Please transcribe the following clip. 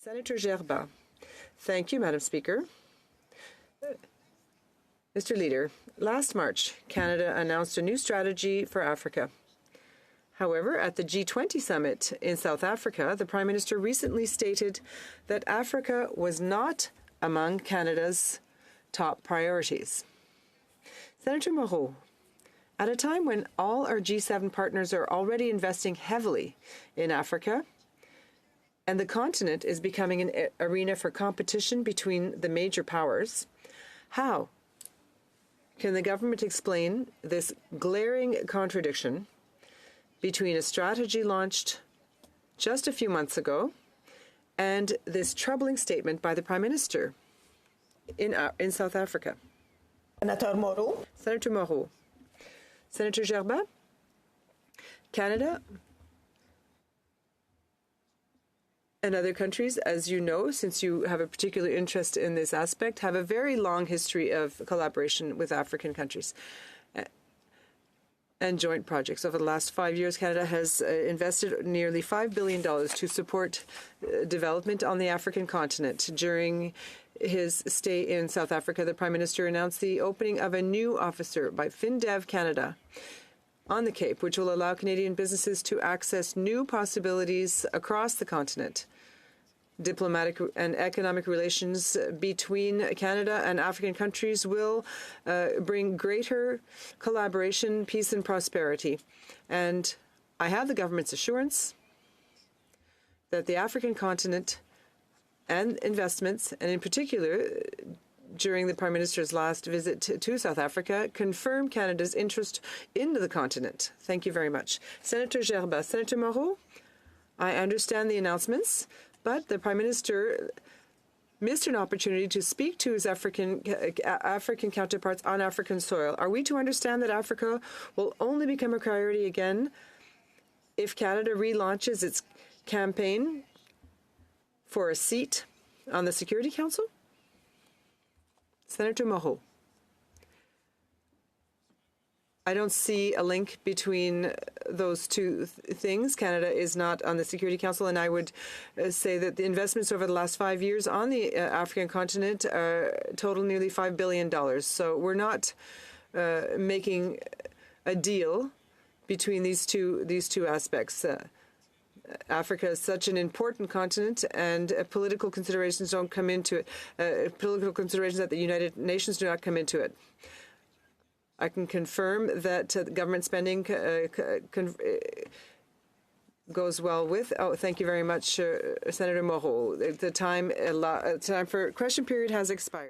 Senator Gerba. Thank you, Madam Speaker. Mr. Leader, last March, Canada announced a new strategy for Africa. However, at the G20 summit in South Africa, the Prime Minister recently stated that Africa was not among Canada's top priorities. Senator Moreau, at a time when all our G7 partners are already investing heavily in Africa, and the continent is becoming an arena for competition between the major powers, how can the government explain this glaring contradiction between a strategy launched just a few months ago and this troubling statement by the Prime Minister in South Africa? Senator Moreau. Senator Moreau. Senator Gerba, Canada and other countries, as you know, since you have a particular interest in this aspect, have a very long history of collaboration with African countries and joint projects. Over the last 5 years, Canada has invested nearly $5 billion to support development on the African continent. During his stay in South Africa, the Prime Minister announced the opening of a new officer by FinDev Canada on the Cape, which will allow Canadian businesses to access new possibilities across the continent. Diplomatic and economic relations between Canada and African countries will bring greater collaboration, peace and prosperity. And I have the government's assurance that the African continent and investments, and in particular during the Prime Minister's last visit to South Africa, confirm Canada's interest in the continent. Thank you very much. Senator Gerba. Senator Moreau, I understand the announcements, but the Prime Minister missed an opportunity to speak to his African counterparts on African soil. Are we to understand that Africa will only become a priority again if Canada relaunches its campaign for a seat on the Security Council? Senator Moreau. I don't see a link between those two things. Canada is not on the Security Council, and I would say that the investments over the last 5 years on the African continent total nearly $5 billion. So we're not making a deal between these two aspects. Africa is such an important continent, and political considerations don't come into it. Political considerations at the United Nations do not come into it. I can confirm that government spending goes well with. Oh, thank you very much, Senator Moreau. The time for question period has expired.